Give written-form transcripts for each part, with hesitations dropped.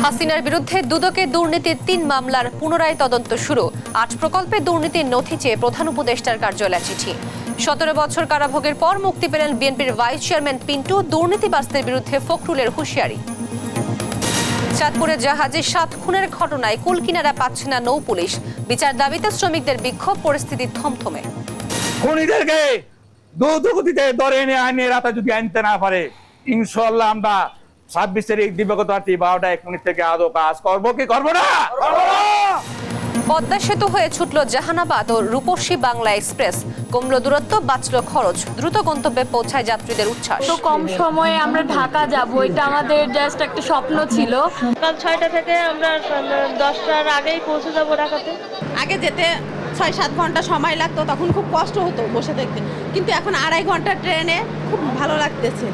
হাসিনার বিরুদ্ধে দুদকে দুর্নীতির ৩ মামলার পুনরায় তদন্ত শুরু। ৮ প্রকল্পে দুর্নীতির নথি চেয়ে প্রধান উপদেষ্টার কার্যালয়ে চিঠি। ১৭ বছর কারাভোগের পর মুক্তি পেলেন বিএনপির ভাইস চেয়ারম্যান পিন্টু। দুর্নীতিবাজদের বিরুদ্ধে ফখরুলের হুঁশিয়ারি। চাঁদপুরে জাহাজে ৭ খুনের ঘটনায় কুল কিনারা পাচ্ছে না নৌ পুলিশ। বিচার দাবিতে শ্রমিকদের বিক্ষোভ, পরিস্থিতি থমথমে। খুনিদেরকে দ্রুতগতিতে ধরে এনে আইনে রাতে যদি আনতে না পারে, ইনশাআল্লাহ আমরা ২৬ তারিখ দিবাগত রাত্রি ১২টা ১ মিনিট থেকে আদৌ কাজ করবো কি করবো না। পদ্মা সেতু হয়ে ছুটল জাহানাবাদ ও রূপসী বাংলা এক্সপ্রেস। কমল দূরত্ব, বাঁচল খরচ। দ্রুত গন্তব্যে পৌঁছায় যাত্রীদের উচ্ছ্বাস। তো কম সময়ে আমরা ঢাকা যাব, এটা আমাদের জাস্ট একটা স্বপ্ন ছিল। কাল ৬টা থেকে আমরা ১০টার আগেই পৌঁছে যাবো ঢাকাতে। আগে যেতে ৬-৭ ঘন্টা সময় লাগতো, তখন খুব কষ্ট হতো বসে দেখতে, কিন্তু এখন ২.৫ ঘন্টা ট্রেনে খুব ভালো লাগতেছে।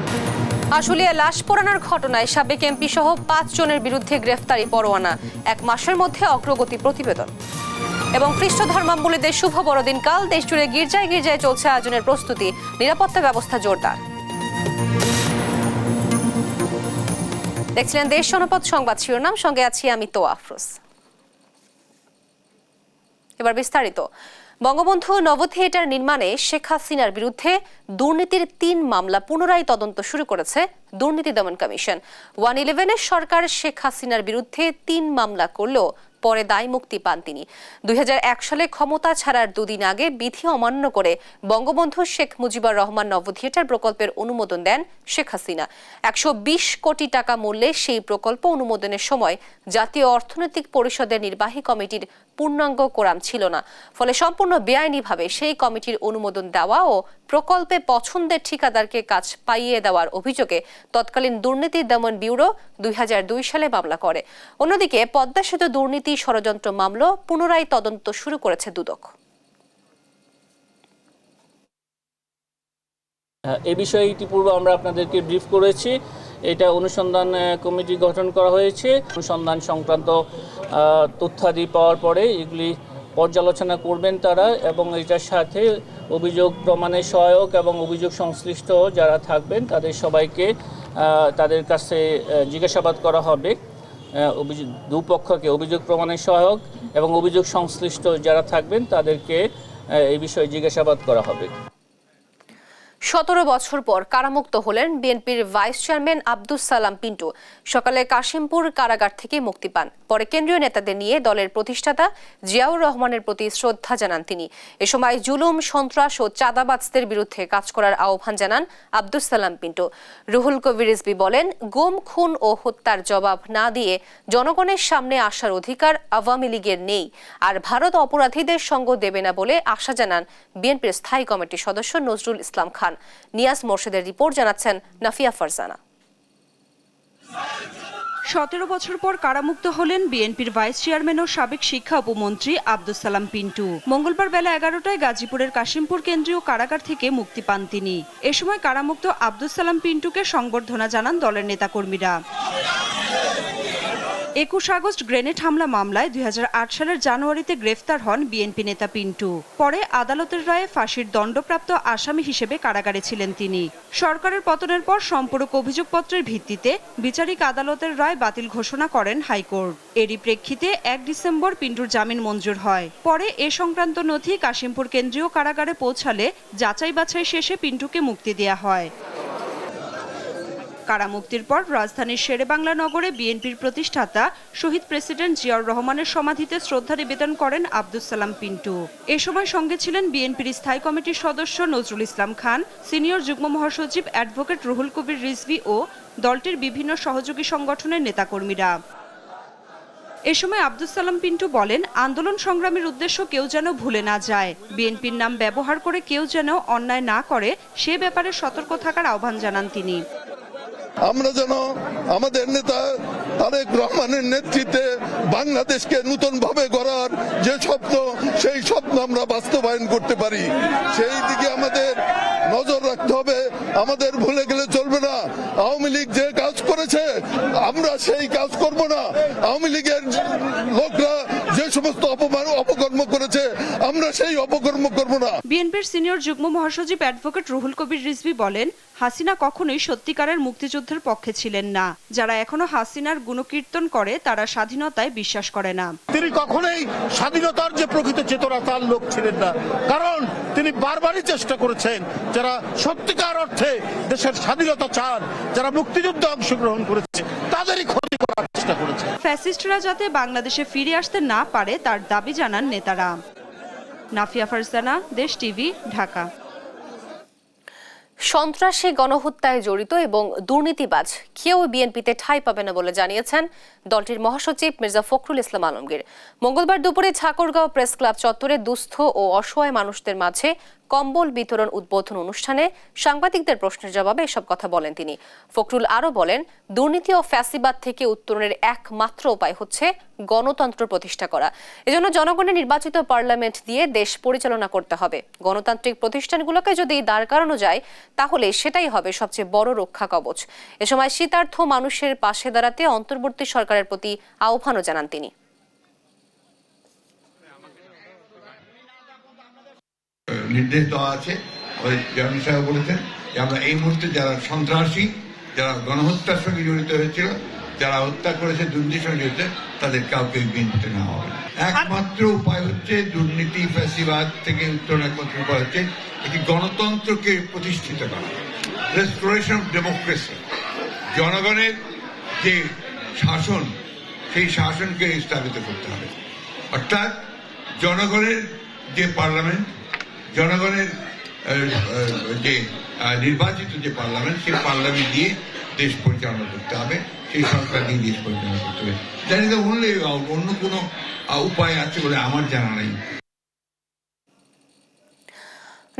আশুলিয়া লাশ পোড়ানোর ঘটনায় সাবেক এমপি সহ ৫ জনের বিরুদ্ধে গ্রেফতারি পরোয়ানা। ১ মাসের মধ্যে অগ্রগতি প্রতিবেদন। এবং খ্রিস্ট ধর্মাবলম্বীদের শুভ বড়দিন কাল। দেশজুড়ে গির্জায় গির্জায় চলছে আয়োজনের প্রস্তুতি। নিরাপত্তা ব্যবস্থা জোরদার। দেখছিলেন দেশ জনপদ সংবাদ শিরোনাম, সঙ্গে আছি আমি তোয়া আফরোজ। এবার বিস্তারিত। বঙ্গবন্ধু নব থিয়েটার নির্মাণে শেখ হাসিনার বিরুদ্ধে দুর্নীতির ৩ মামলা পুনরায় তদন্ত শুরু করেছে দুর্নীতি দমন কমিশন। 111-এর সরকার শেখ হাসিনার বিরুদ্ধে ৩ মামলা করলেও পরে দায় মুক্তি পান তিনি। ২০০১ সালে ক্ষমতা ছাড়ার 2 দিন আগে বিধি অমান্য করে বঙ্গবন্ধু শেখ মুজিবুর রহমান নব থিয়েটার প্রকল্পের অনুমোদন দেন শেখ হাসিনা। ১২০ কোটি টাকা মূল্যে সেই প্রকল্প অনুমোদনের সময় জাতীয় অর্থনৈতিক পরিষদের নির্বাহী কমিটির পূর্ণাঙ্গ কোরাম ছিল না। ফলে সম্পূর্ণ বেআইনিভাবে সেই কমিটির অনুমোদন দেওয়া ও প্রকল্পে পছন্দের ঠিকাদারকে কাজ পাইয়ে দেওয়ার অভিযোগে তৎকালীন দুর্নীতি দমন ব্যুরো ২০০২ সালে মামলা করে। অন্যদিকে পদ্মা সেতু দুর্নীতি ষড়যন্ত্র মামলা পুনরায় তদন্ত শুরু করেছে দুদক। এ বিষয়ে ইতিপূর্বে আমরা আপনাদেরকে ব্রিফ করেছি। এটা অনুসন্ধান কমিটি গঠন করা হয়েছে। অনুসন্ধান সংক্রান্ত তথ্যাদি পাওয়ার পরে এগুলি পর্যালোচনা করবেন তারা, এবং এটার সাথে অভিযোগ প্রমাণের সহায়ক এবং অভিযোগ সংশ্লিষ্ট যারা থাকবেন তাদের সবাইকে তাদের কাছে জিজ্ঞাসাবাদ করা হবে। দুপক্ষকে অভিযোগ প্রমাণের সহায়ক এবং অভিযোগ সংশ্লিষ্ট যারা থাকবেন তাদেরকে এই বিষয়ে জিজ্ঞাসাবাদ করা হবে। ১৭ বছর পর কারামুক্ত হলেন বিএনপির ভাইস চেয়ারম্যান আব্দুস সালাম পিন্টু। সকালে কাশিমপুর কারাগার থেকে মুক্তি পান। পরে কেন্দ্রীয় নেতাদের নিয়ে দলের প্রতিষ্ঠাতা জিয়াউর রহমানের প্রতি শ্রদ্ধা জানান তিনি। এ সময় জুলুম, সন্ত্রাস ও চাঁদাবাজদের বিরুদ্ধে কাজ করার আহ্বান জানান আব্দুস সালাম পিন্টু। রুহুল কবির রিজভী বলেন, গুম, খুন ও হত্যার জবাব না দিয়ে জনগণের সামনে আসার অধিকার আওয়ামী লীগের নেই, আর ভারত অপরাধীদের সঙ্গ দেবে না বলে আশা জানান বিএনপির স্থায়ী কমিটির সদস্য নজরুল ইসলাম খান। নিয়াজ মোর্শেদের রিপোর্ট, জানাচ্ছেন নাফিয়া ফারজানা। ১৭ বছর পর কারামুক্ত হলেন বিএনপির ভাইস চেয়ারম্যান ও সাবেক শিক্ষা উপমন্ত্রী আব্দুস সালাম পিন্টু। মঙ্গলবার বেলা ১১টায় গাজীপুরের কাশিমপুর কেন্দ্রীয় কারাগার থেকে মুক্তি পান তিনি। এ সময় কারামুক্ত আব্দুস সালাম পিন্টুকে সংবর্ধনা জানান দলের নেতাকর্মীরা। ২১ আগস্ট গ্রেনেড হামলা মামলায় ২০০৮ সালের জানুয়ারিতে গ্রেফতার হন বিএনপি নেতা পিন্টু। পরে আদালতের রায়ে ফাঁসির দণ্ডপ্রাপ্ত আসামি হিসেবে কারাগারে ছিলেন তিনি। সরকারের পতনের পর সম্পূরক অভিযোগপত্রের ভিত্তিতে বিচারিক আদালতের রায় বাতিল ঘোষণা করেন হাইকোর্ট। এরই প্রেক্ষিতে ১ ডিসেম্বর পিন্টুর জামিন মঞ্জুর হয়। পরে এ সংক্রান্ত নথি কাশিমপুর কেন্দ্রীয় কারাগারে পৌঁছালে যাচাই বাছাই শেষে পিন্টুকে মুক্তি দেয়া হয়। কারামুক্তির পর রাজধানীর শেরেবাংলা নগরে বিএনপির প্রতিষ্ঠাতা শহীদ প্রেসিডেন্ট জিয়াউর রহমানের সমাধিতে শ্রদ্ধা নিবেদন করেন আব্দুস সালাম পিন্টু। এ সময় সঙ্গে ছিলেন বিএনপির স্থায়ী কমিটির সদস্য নজরুল ইসলাম খান, সিনিয়র যুগ্ম মহাসচিব অ্যাডভোকেট রুহুল কবির রিজভী ও দলটির বিভিন্ন সহযোগী সংগঠনের নেতাকর্মীরা। এ সময় আব্দুস সালাম পিন্টু বলেন, আন্দোলন সংগ্রামের উদ্দেশ্য কেউ যেন ভুলে না যায়। বিএনপির নাম ব্যবহার করে কেউ যেন অন্যায় না করে সে ব্যাপারে সতর্ক থাকার আহ্বান জানান তিনি। আমরা যেন আমাদের নেতা তারেক রহমানের নেতৃত্বে বাংলাদেশকে নতুন ভাবে গড়ার যে স্বপ্ন, সেই স্বপ্ন আমরা বাস্তবায়ন করতে পারি, সেই দিকে আমাদের নজর রাখতে হবে। আমাদের ভুলে গেলে চলবে না। আওয়ামী লীগ যে কাজ করেছে আমরা সেই কাজ করব না। আওয়ামী লীগের লোকরা যে সমস্ত অপকর্ম করেছে আমরা আমরা সেই অপকর্ম করব না। বিএনপির সিনিয়র যুগ্ম মহাসচিব অ্যাডভোকেট রুহুল কবির রিজভী বলেন, হাসিনা কখনোই সত্যিকারের মুক্তিযুদ্ধের পক্ষে ছিলেন না। যারা এখনো হাসিনার গুণকীর্তন করে তারা স্বাধীনতায় বিশ্বাস করে না। তিনি কখনোই স্বাধীনতার যে প্রকৃত চেতনা তার লোক ছিলেন না, কারণ তিনি বারবারই চেষ্টা করেছেন যারা সত্যিকার অর্থে দেশের স্বাধীনতা চান, যারা মুক্তিযুদ্ধে অংশগ্রহণ করেছে তাদেরই ক্ষতি করার চেষ্টা করেছে। ফ্যাসিস্টরা যাতে বাংলাদেশে ফিরে আসতে না পারে তার দাবি জানান নেতারা। নাফিয়া ফারজানা, দেশ টিভি, ঢাকা। সন্ত্রাসী গণহত্যায় জড়িত এবং দুর্নীতিবাজ কেউ বিএনপিতে ঠাঁই পাবে না বলে জানিয়েছেন দলটির মহাসচিব মির্জা ফখরুল ইসলাম আলমগীর। মঙ্গলবার দুপুরে ঠাকুরগাঁও প্রেস ক্লাব চত্বরে দুস্থ ও অসহায় মানুষদের মাঝে কম্বল বিতরণ উদ্বোধন অনুষ্ঠানে সাংবাদিকদের প্রশ্নের জবাবে এসব কথা বলেন তিনি। ফখরুল আরও বলেন, দুর্নীতি ও ফ্যাসিবাদ থেকে উত্তরণের একমাত্র উপায় হচ্ছে গণতন্ত্র প্রতিষ্ঠা করা। এজন্য জনগণের নির্বাচিত পার্লামেন্ট দিয়ে দেশ পরিচালনা করতে হবে। গণতান্ত্রিক প্রতিষ্ঠানগুলোকে যদি দাঁড় করানো যায় তাহলে সেটাই হবে সবচেয়ে বড় রক্ষা কবচ। এ সময় শীতার্থ মানুষের পাশে দাঁড়াতে অন্তর্বর্তী সরকারের প্রতি আহ্বানও জানান তিনি। নির্দেশ দেওয়া আছে, চেয়ারম্যান সাহেব বলেছেন যে আমরা এই মুহূর্তে যারা সন্ত্রাসী, যারা গণহত্যার সঙ্গে জড়িত হয়েছিল, যারা হত্যা করেছে, দুর্নীতির সঙ্গে জড়িত, তাদের কাউকে বিএনপিতে নেওয়া হবে না। একমাত্র উপায় হচ্ছে দুর্নীতি ফ্যাসিবাদ থেকে উত্তরণের একমাত্র উপায় হচ্ছে একটি গণতন্ত্রকে প্রতিষ্ঠিত করা, রেস্টোরেশন অফ ডেমোক্রেসি। জনগণের যে শাসন, সেই শাসনকে স্থাপিত করতে হবে। অর্থাৎ জনগণের যে পার্লামেন্ট, জনগণের যে নির্বাচিত যে পার্লামেন্ট, সেই পার্লামেন্ট দিয়ে দেশ পরিচালনা করতে হবে, সেই সরকার দিয়ে দেশ পরিচালনা করতে হবে। জানি না অন্য কোনো উপায় আছে বলে আমার জানা নেই।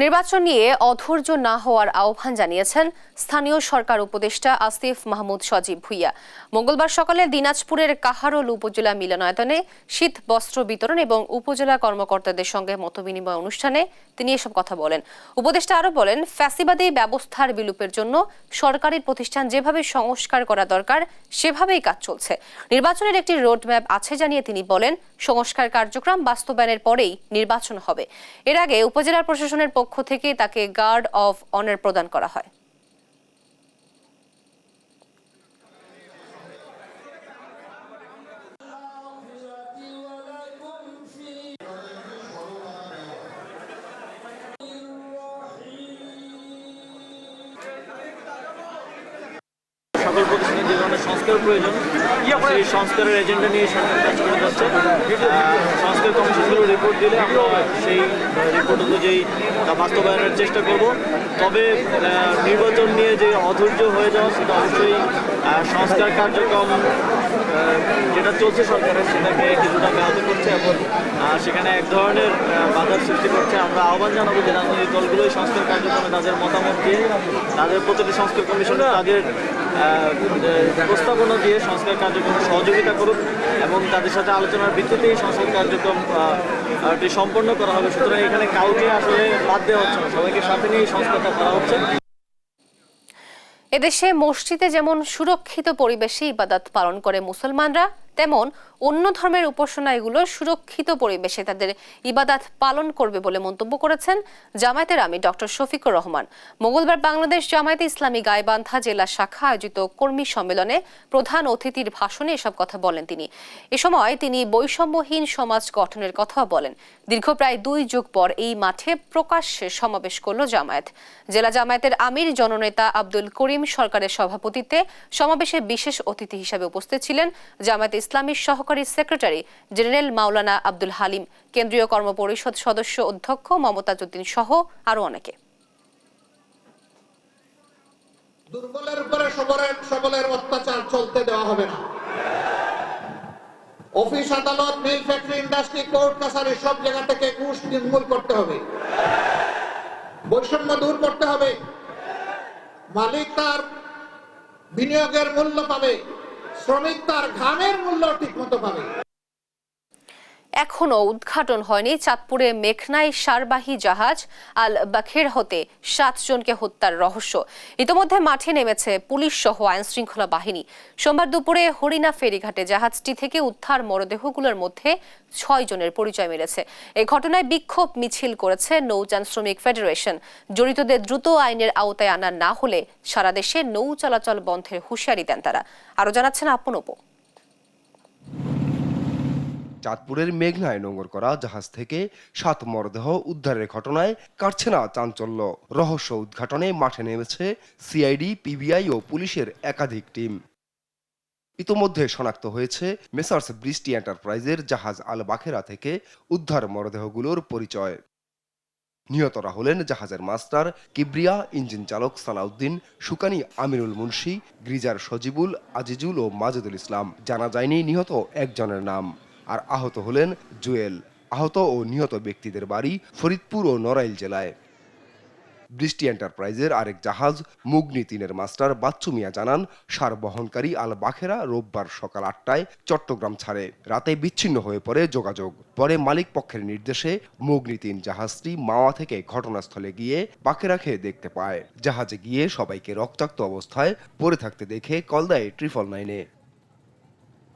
নির্বাচন নিয়ে অধৈর্য না হওয়ার আহ্বান জানিয়েছেন স্থানীয় সরকার উপদেষ্টা আসিফ মাহমুদ সজীব ভুইয়া। মঙ্গলবার সকালে দিনাজপুরের কাহারোল উপজেলা মিলনায়তনে শীত বস্ত্র বিতরণ এবং উপজেলা কর্মকর্তাদের সঙ্গে মতবিনিময় অনুষ্ঠানে তিনি এসব কথা বলেন। উপদেষ্টা আরও বলেন, ফ্যাসিবাদী ব্যবস্থার বিলোপের জন্য সরকারি প্রতিষ্ঠান যেভাবে সংস্কার করা দরকার সেভাবেই কাজ চলছে। নির্বাচনের একটি রোডম্যাপ আছে জানিয়ে তিনি বলেন, সংস্কার কার্যক্রম বাস্তবায়নের পরেই নির্বাচন হবে। এর আগে উপজেলা প্রশাসনের পক্ষ থেকে তাকে গার্ড অফ অনার প্রদান করা হয়। সকল প্রতিষ্ঠানের যে ধরনের সংস্কার প্রয়োজন, সেই সংস্কারের এজেন্ডা নিয়ে সরকার কাজ করে যাচ্ছে। সংস্কার কমিশনগুলো রিপোর্ট দিলে আমরা সেই রিপোর্ট অনুযায়ী তা বাস্তবায়নের চেষ্টা করব। তবে নির্বাচন নিয়ে যে অধৈর্য হয়ে যাওয়া, সেটা অবশ্যই সংস্কার কার্যক্রম যেটা চলছে সরকারের, সেটাকে কিছুটা ব্যাহত করছে এবং সেখানে এক ধরনের বাধার সৃষ্টি করছে। আমরা আহ্বান জানাবো যে রাজনৈতিক দলগুলোই সংস্কার কার্যক্রমে তাদের মতামত দিয়ে, তাদের প্রতিটি সংস্কার কমিশন তাদের প্রস্তাবনা দিয়ে সংস্কার কার্যক্রমে সহযোগিতা করুক এবং তাদের সাথে আলোচনার ভিত্তিতেই সংস্কার কার্যক্রম সম্পন্ন করা হবে। সুতরাং এখানে কাউকে আসলে বাদ দেওয়া হচ্ছে না, সবাইকে সাথে নিয়ে সংস্কারটা করা হচ্ছে। এদেশে মসজিদে যেমন সুরক্ষিত পরিবেশে ইবাদত পালন করে মুসলমানরা, তেমন অন্য ধর্মের উপাসনাগুলো সুরক্ষিত পরিবেশে তাদের ইবাদত পালন করবে বলে মন্তব্য করেছেন জামায়াতের আমির ডক্টর শফিকুর রহমান। মঙ্গলবার বাংলাদেশ জামায়াতে ইসলামী গাইবান্ধা জেলা শাখা আয়োজিত কর্মী সম্মেলনে প্রধান অতিথির ভাষণে এসব কথা বলেন তিনি। এ সময় তিনি বৈষম্যহীন সমাজ গঠনের কথাও বলেন। দীর্ঘ প্রায় 2 যুগ পর এই মাঠে প্রকাশ্যে সমাবেশ করল জামায়াত। জেলা জামায়াতের আমির জননেতা আব্দুল করিম সরকারের সভাপতিত্বে সমাবেশে বিশেষ অতিথি হিসেবে উপস্থিত ছিলেন জামায়াতে ইসলামীর সহকারী সেক্রেটারি জেনারেল মাওলানা আব্দুল হালিম, কেন্দ্রীয় কর্মপরিষদ সদস্য অধ্যক্ষ মমতাজ উদ্দিন সহ আরো অনেকে। দুর্বলের উপরে সবলের অত্যাচার চলতে দেওয়া হবে না। অফিস, আদালত, মিল, ফ্যাক্টরি, ইন্ডাস্ট্রি, কোর্ট কাছারি সব জায়গা থেকে ঘুষ নির্মূল করতে হবে, বৈষম্য দূর করতে হবে। মালিক তার বিনিয়োগের মূল্য পাবে, শ্রমিক তার ঘামের মূল্য ঠিক মতো পাবে। এখনও উদ্ঘাটন হয়নি চাঁদপুরে মেঘনায় সারবাহী জাহাজ আল বাখের হতে 7 জনকে হত্যার রহস্য। ইতোমধ্যে মাঠে নেমেছে পুলিশ সহ আইনশৃঙ্খলা বাহিনী। সোমবার দুপুরে হরিণা ফেরিঘাটে জাহাজটি থেকে উদ্ধার মরদেহগুলোর মধ্যে 6 জনের পরিচয় মিলেছে। এই ঘটনায় বিক্ষোভ মিছিল করেছে নৌযান শ্রমিক ফেডারেশন। জড়িতদের দ্রুত আইনের আওতায় আনা না হলে সারা দেশে নৌ চলাচল বন্ধের হুঁশিয়ারি দেন তারা। আরো জানাচ্ছেন আপন উপো। চাঁদপুরের মেঘনায় নোঙর করা জাহাজ থেকে 7 মরদেহ উদ্ধারের ঘটনায় কাটছে না চাঞ্চল্য। রহস্য উদ্ঘাটনে মাঠে নেমেছে সিআইডি, পিবিআই ও পুলিশের একাধিক টিম। ইতোমধ্যে শনাক্ত হয়েছে মেসার্স বৃষ্টি এন্টারপ্রাইজের জাহাজ আল বাখেরা থেকে উদ্ধার মরদেহগুলোর পরিচয়। নিহতরা হলেন জাহাজের মাস্টার কিবরিয়া, ইঞ্জিন চালক সালাউদ্দিন, সুকানি আমিনুল মুন্সি, গ্রিজার সজিবুল, আজিজুল ও মাজেদুল ইসলাম। জানা যায়নি নিহত একজনের নাম। আর আহত হলেন জুয়েল। আহত ও নিহত ব্যক্তিদের বাড়ি ফরিদপুর ও নড়াইল জেলায়। বৃষ্টি এন্টারপ্রাইজের আরেক জাহাজ মুগনি 3-এর মাস্টার বাচ্চু মিয়া জানান, সার বহনকারী আল বাখেরা রোববার সকাল 8টায় চট্টগ্রাম ছাড়ে। রাতে বিচ্ছিন্ন হয়ে পড়ে যোগাযোগ। পরে মালিক পক্ষের নির্দেশে মুগনি 3 জাহাজটি মাওয়া থেকে ঘটনাস্থলে গিয়ে বাখেরাকে দেখতে পায়। জাহাজে গিয়ে সবাইকে রক্তাক্ত অবস্থায় পড়ে থাকতে দেখে কল দেয় 999-এ।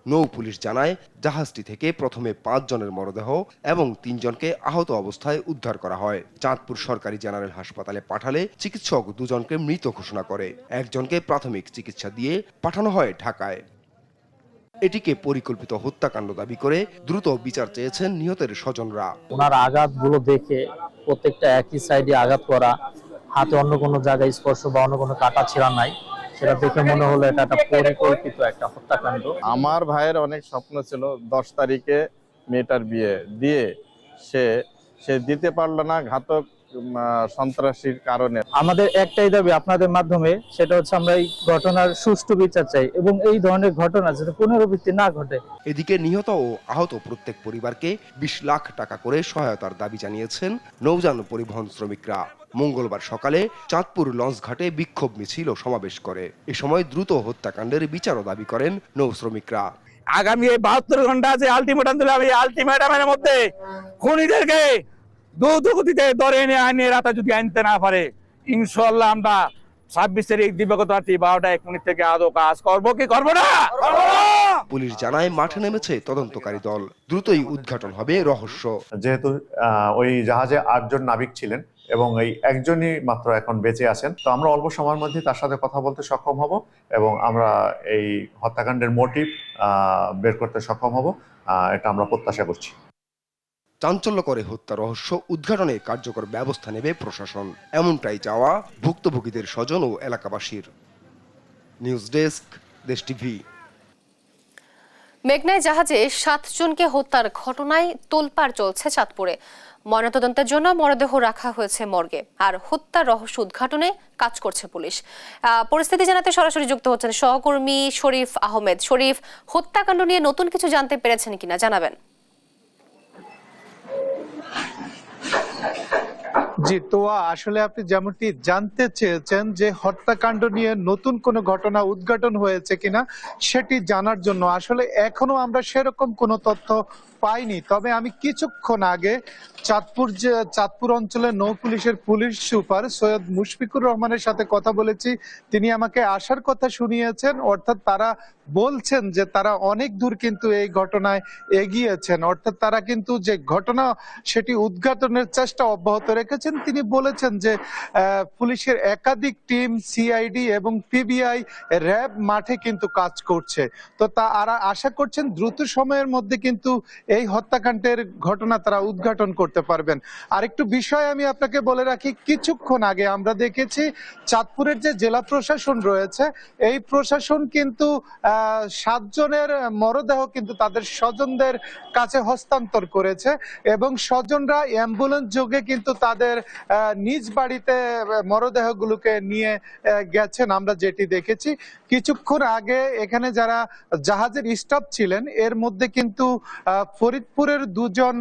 নৌ পুলিশ জানায়, জাহাজটি থেকে প্রথমে 5 জনের মরদেহ এবং 3 জনকে আহত অবস্থায় উদ্ধার করা হয়। চাঁদপুর সরকারি জেনারেল হাসপাতালে পাঠালে চিকিৎসক 2 জনকে মৃত ঘোষণা করে। একজনকে প্রাথমিক চিকিৎসা দিয়ে পাঠানো হয় ঢাকায়। এটিকে পরিকল্পিত হত্যাকাণ্ড দাবি করে দ্রুত বিচার চেয়েছেন নিহতের স্বজনরা। ওনার আঘাতগুলো দেখে প্রত্যেকটা একই সাইডে আঘাত করা, হাতে অন্য কোনো জায়গায় স্পর্শ বা অন্য কোনো কাটা ছিঁড়া নাই, সেটা দেখে মনে হলো এটা একটা পরিকল্পিত একটা হত্যাকাণ্ড। আমার ভাইয়ের অনেক স্বপ্ন ছিল 10 তারিখে মেয়েটার বিয়ে দিয়ে সে দিতে পারলো না ঘাতক সন্ত্রাসীর কারণে। আমাদের একটাই দাবি আপনাদের মাধ্যমে, সেটা হচ্ছে আমরা এই ঘটনার সুষ্ঠু বিচার চাই এবং এই ধরনের ঘটনা যাতে পুনরাবৃত্তি না ঘটে। এদিকে নিহত ও আহত প্রত্যেক পরিবারকে 20 লাখ টাকা করে সহায়তার দাবি জানিয়েছেন নৌযান পরিবহন শ্রমিকরা। মঙ্গলবার সকালে চাঁদপুর লঞ্চ ঘাটে বিক্ষোভ মিছিল ও সমাবেশ করে। এ সময় দ্রুত হত্যাকাণ্ডের বিচারও দাবি করেন নৌ শ্রমিকরা। আগামী এই 72 ঘন্টা যে আলটিমেটাম দিলাম, এই আলটিমেটামের মধ্যে খুনিদেরকে দ্রুত গতিতে ধরে এনে আইনের আওতায় যদি আনতে না পারে, ইনশাআল্লাহ আমরা 26 তারিখ দিবাগত রাত্রি 12:01 থেকে আদৌ কাজ করবো কি করবো না। পুলিশ জানায়, মাঠে নেমেছে তদন্তকারী দল। দ্রুতই উদ্ঘাটন হবে রহস্য। যেহেতু ওই জাহাজে 8 জন নাবিক ছিলেন এবং এই একজনই মাত্র এখন বেঁচে আছেন, তো আমরা অল্প সময়ের মধ্যে তার সাথে কথা বলতে সক্ষম হব এবং আমরা এই হত্যাকাণ্ডের মোটিভ বের করতে সক্ষম হব, এটা আমরা প্রত্যাশা করছি। চাঞ্চল্যকর হত্যা রহস্য উদ্ঘাটনে কার্যকর ব্যবস্থা নেবে প্রশাসন, এমনটাই চাওয়া ভুক্তভোগীদের স্বজন ও এলাকাবাসীর। News desk, Desh TV. মেঘনায় জাহাজে 7 জনকে হত্যার ঘটনায় তোলপাড় চলছে চাঁদপুরে। ময়নাতদন্তের জন্য মরদেহ রাখা হয়েছে মর্গে, আর হত্যার রহস্য উদ্ঘাটনে কাজ করছে পুলিশ। পরিস্থিতি জানাতে সরাসরি যুক্ত হচ্ছেন সহকর্মী শরীফ আহমেদ। শরীফ, হত্যাকাণ্ড নিয়ে নতুন কিছু জানতে পেরেছেন কিনা জানাবেন? জি তোয়া, আসলে আপনি যেমনটি জানতে চেয়েছেন যে হত্যাকাণ্ড নিয়ে নতুন কোনো ঘটনা উদ্ঘাটন হয়েছে কিনা সেটি জানার জন্য আসলে এখনো আমরা সেরকম কোনো তথ্য পাইনি। তবে আমি কিছুক্ষণ আগে চাঁদপুর অঞ্চলের নৌ পুলিশের পুলিশ সুপার সৈয়দ মুশফিকুর রহমানের সাথে কথা বলেছি। তিনি আমাকে আসার কথা শুনিয়েছেন, অর্থাৎ তারা বলছেন যে তারা অনেক দূর কিন্তু এই ঘটনায় এগিয়েছেন, অর্থাৎ তারা কিন্তু যে ঘটনা সেটি উদ্ঘাটনের চেষ্টা অব্যাহত রেখেছেন। তিনি বলেছেন যে পুলিশের একাধিক টিম, সিআইডি এবং পিবিআই, র্যাব মাঠে কিন্তু কাজ করছে। তো তারা আশা করছেন দ্রুত সময়ের মধ্যে কিন্তু এই হত্যাকাণ্ডের ঘটনা তারা উদ্ঘাটন করতে পারবেন। আরেকটু বিষয় আমি আপনাকে বলে রাখি, কিছুক্ষণ আগে আমরা দেখেছি চাঁদপুরের যে জেলা প্রশাসন রয়েছে, এই প্রশাসন কিন্তু 7 জনের মরদেহ কিন্তু তাদের স্বজনদের কাছে হস্তান্তর করেছে এবং স্বজনরা অ্যাম্বুলেন্স যোগে কিন্তু তাদের নিজ বাড়িতে মরদেহগুলোকে নিয়ে গেছেন আমরা যেটি দেখেছি। কিছুক্ষণ আগে এখানে যারা জাহাজের স্টাফ ছিলেন এর মধ্যে কিন্তু ফরিদপুরের 2 জন,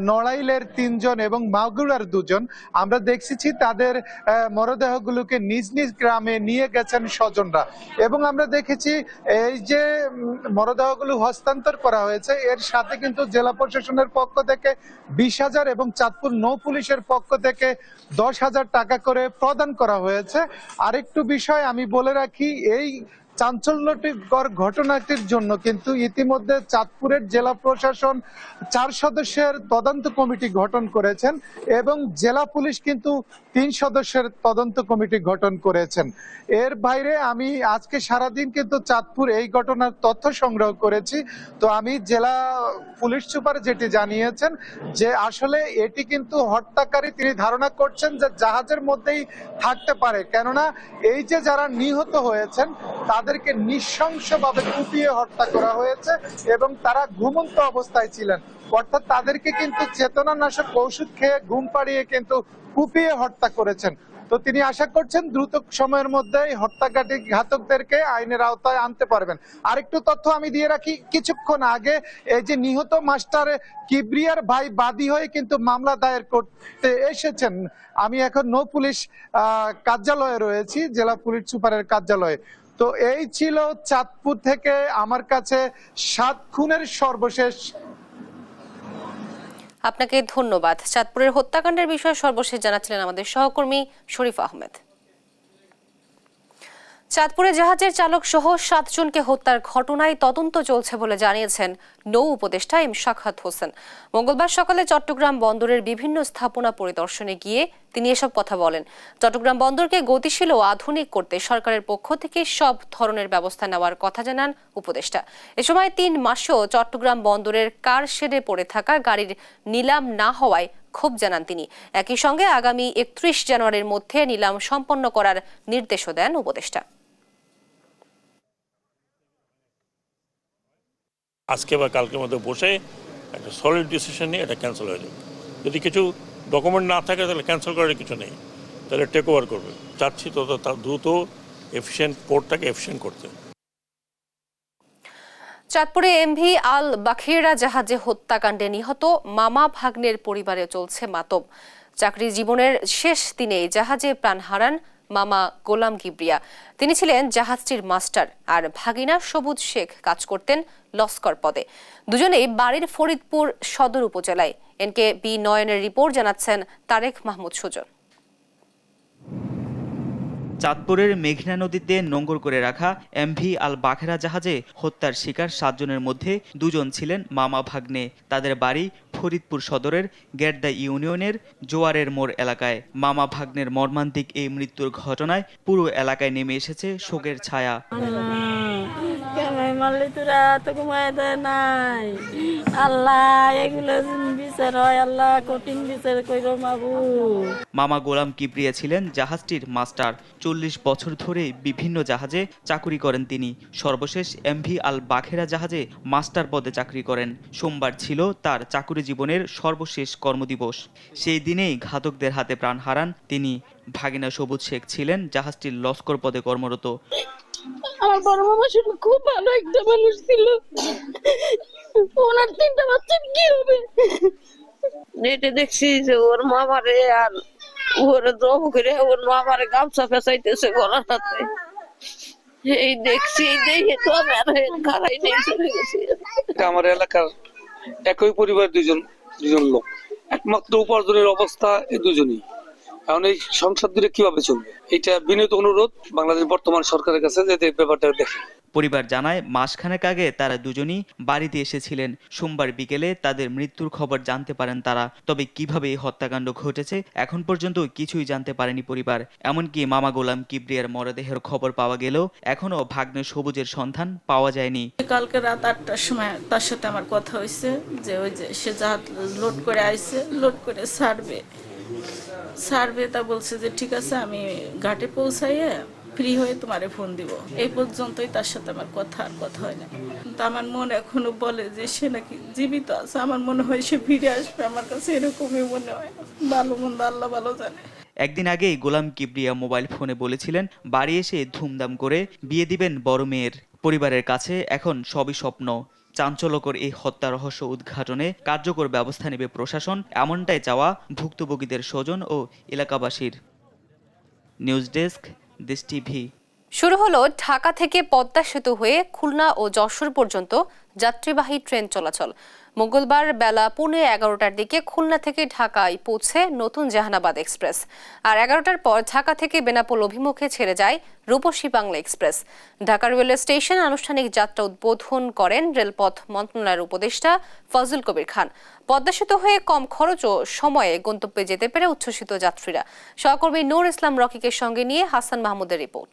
নড়াইলের 3 জন এবং মাগুরার 2 জন আমরা দেখছি তাদের মরদেহগুলোকে নিজ নিজ গ্রামে নিয়ে গেছেন স্বজনরা। এবং আমরা দেখেছি এই যে মরদেহগুলো হস্তান্তর করা হয়েছে এর সাথে কিন্তু জেলা প্রশাসনের পক্ষ থেকে 20,000 এবং চাঁদপুর নৌ পুলিশের পক্ষ থেকে 10,000 টাকা করে প্রদান করা হয়েছে। আরেকটু বিষয় আমি বলে রাখি, এই চাঞ্চল্যকর ঘটনাটির জন্য কিন্তু ইতিমধ্যে চাঁদপুরের জেলা প্রশাসন 4 সদস্যের তদন্ত কমিটি গঠন করেছেন এবং জেলা পুলিশ কিন্তু 3 সদস্যের তদন্ত কমিটি গঠন করেছেন। এর বাইরে আমি আজকে সারাদিন কিন্তু চাঁদপুর এই ঘটনার তথ্য সংগ্রহ করেছি। তো আমি জেলা পুলিশ সুপার যেটি জানিয়েছেন যে আসলে এটি কিন্তু হত্যাকারী তিনি ধারণা করছেন যে জাহাজের মধ্যেই থাকতে পারে, কেননা এই যে যারা নিহত হয়েছেন তাদেরকে নৃশংসভাবে কুপিয়ে হত্যা করা হয়েছে এবং তারা ঘুমন্ত অবস্থায় ছিলেন, অর্থাৎ তাদেরকে কিন্তু চেতনানাশক ওষুধ খেয়ে ঘুম পাড়িয়ে কিন্তু কুপিয়ে হত্যা করেছেন। তো তিনি আশা করছেন দ্রুত সময়ের মধ্যে হত্যাকারী ঘাতকদেরকে আইনের আওতায় আনতে পারবেন। আরেকটু তথ্য আমি দিয়ে রাখি, কিছুক্ষণ আগে এই যে নিহত মাস্টার কিবরিয়ার ভাই বাদী হয়ে কিন্তু মামলা দায়ের করতে এসেছেন। আমি এখন নৌ পুলিশ কার্যালয়ে রয়েছি, জেলা পুলিশ সুপারের কার্যালয়ে। তো এই ছিল চাঁদপুর থেকে আমার কাছে 7 খুনের সর্বশেষ। আপনাকে ধন্যবাদ। চাঁদপুরের হত্যাকাণ্ডের বিষয়ে সর্বশেষ জানাচ্ছিলেন আমাদের সহকর্মী শরীফ আহমেদ। চাঁদপুরে জাহাজের চালক সহ 7 জনকে হত্যার ঘটনায় তদন্ত চলছে বলে জানিয়েছেন নৌ উপদেষ্টা এম শাখাত হোসেন। মঙ্গলবার সকালে চট্টগ্রাম বন্দরের বিভিন্ন স্থাপনা পরিদর্শনে গিয়ে তিনি এসব কথা বলেন। চট্টগ্রাম বন্দরকে গতিশীল ও আধুনিক করতে সরকারের পক্ষ থেকে সব ধরনের ব্যবস্থা নেওয়ার কথা জানান উপদেষ্টা। এ সময় 3 মাসেও চট্টগ্রাম বন্দরের কার শেডে পড়ে থাকা গাড়ির নিলাম না হওয়ায় ক্ষোভ জানান তিনি। একই সঙ্গে আগামী 31 জানুয়ারির মধ্যে নিলাম সম্পন্ন করার নির্দেশও দেন উপদেষ্টা। আজকে বা কালকের মধ্যে বসে একটা সলিড ডিসিশন নিয়ে এটা ক্যান্সেল হয়ে যাবে। যদি কিছু ডকুমেন্ট না থাকে তাহলে ক্যান্সেল করার কিছু নেই, তাহলে টেক ওভার করবে। চাচ্ছি তো তার দ্রুত এফিশিয়েন্ট পোর্টটাকে এফিশিয়েন্ট করতে। চাঁদপুরে এমভি আল বাখিরা জাহাজে হত্যাকাণ্ডে নিহত মামা ভাগ্নের পরিবারে চলছে মাতম। চাকরি জীবনের শেষ দিনে জাহাজে প্রাণ হারান মামা গোলাম কিবরিয়া। তিনি ছিলেন জাহাজটির মাস্টার, আর ভাগিনা সবুজ শেখ কাজ করতেন লস্কর পদে। দুজনেই বাড়ির ফরিদপুর সদর উপজেলায়। এনকে বি নয়নের রিপোর্ট জানাচ্ছেন তারেক মাহমুদ সুজন। চাঁদপুরের মেঘনা নদীতে নোঙর করে রাখা এমভি আল বাখেরা জাহাজে হত্যার শিকার 7 জনের মধ্যে 2 জন ছিলেন মামা ভাগ্নে। তাদের বাড়ি ফরিদপুর সদরের গেরদা ইউনিয়নের জোয়ারের মোড় এলাকায়। মামা ভাগ্নের মর্মান্তিক এই মৃত্যুর ঘটনায় পুরো এলাকায় নেমে এসেছে শোকের ছায়া। মামা গোলাম কিবরিয়া ছিলেন জাহাজটির মাস্টার। 40 বছর ধরে বিভিন্ন জাহাজে চাকুরি করেন তিনি। সর্বশেষ এমভি আল বাখেরা জাহাজে মাস্টার পদে চাকরি করেন। সোমবার ছিল তার চাকুরি জীবনের সর্বশেষ কর্মদিবস। সেই দিনেই ঘাতকদের হাতে প্রাণ হারান তিনি। ভাগিনা সবুজ শেখ ছিলেন জাহাজটির লস্কর পদে কর্মরত। আমার বড় মামা শুধু খুব ভালো একটা মানুষ ছিল। ওনার 3টা বাচ্চা কি হবে? নেটে দেখছি যে ওর মামারে আর ওর জব করে ওর মামারে গামছা ফেসাইতেছে গলার হাতে। এই দেখছি, দেখে তো আমি আর খারাই নেই, চলে গেছি। আমার এলাকার একই পরিবার দুজন লোক, একমাত্র উপার্জনের অবস্থা এই দুজনই। এখন এই সংসার দূরে কিভাবে চলবে? এটা বিনীত অনুরোধ বাংলাদেশ বর্তমান সরকারের কাছে যে ব্যাপারটা দেখে। পরিবার জানায় মাসখানেক আগে তারা দুজনই বাড়িতে এসেছিলেন। সোমবার বিকেলে তাদের মৃত্যুর খবর জানতে পারেন তারা। তবে কিভাবে এই হত্যাকাণ্ড ঘটেছে এখন পর্যন্ত কিছুই জানতে পারেনি পরিবার। এমনকি মামা গোলাম কিবরিয়ার মরদেহের খবর পাওয়া গেলেও এখনো ভাগ্নে সবুজের সন্ধান পাওয়া যায়নি। কালকে রাত 8টার সময় তার সাথে আমার কথা হয়েছে যে ওই যে সে জাহাজ লোড করে আইছে, লোড করে ছাড়বে। তা বলছে যে ঠিক আছে, আমি ঘাটে পৌঁছাইয়ে ফ্রি হয়ে তোমারে ফোন দিব। এই পর্যন্তই তার সাথে আমার কথা হয় না। কিন্তু আমার মন এখনো বলে যে সে নাকি জীবিত আছে। আমার মনে হয় সে ফিরে আসবে, আমার কাছে এরকমই মনে হয়। ভালো মন্দ আল্লাহ ভালো জানে। একদিন আগেই গোলাম কিবরিয়া মোবাইল ফোনে বলেছিলেন বাড়ি এসে ধুমধাম করে বিয়ে দিবেন বড় মেয়ের। পরিবারের কাছে এখন সবই স্বপ্ন। চাঞ্চল্যকর এই হত্যা রহস্য উদ্ঘাটনে কার্যকর ব্যবস্থা নেবে প্রশাসন, এমনটাই চাওয়া ভুক্তভোগীদের স্বজন ও এলাকাবাসীর। News desk, Desh TV. শুরু হলো ঢাকা থেকে পদ্মা সেতু হয়ে খুলনা ও যশোর পর্যন্ত যাত্রীবাহী ট্রেন চলাচল। মঙ্গলবার বেলা 11:15টার দিকে খুলনা থেকে ঢাকায় পৌঁছে নতুন জাহানাবাদ এক্সপ্রেস, আর 11টার পর ঢাকা থেকে বেনাপোল অভিমুখে ছেড়ে যায় রূপসী বাংলা এক্সপ্রেস। ঢাকা রেলওয়ে স্টেশনে আনুষ্ঠানিক যাত্রা উদ্বোধন করেন রেলপথ মন্ত্রণালয়ের উপদেষ্টা ফজলুল কবির খান। পদ্মা সেতু হয়ে কম খরচ ও সময়ে গন্তব্যে যেতে পেরে উচ্ছ্বসিত যাত্রীরা। সহকর্মী নূর ইসলাম রকিকে সঙ্গে নিয়ে হাসান মাহমুদের রিপোর্ট।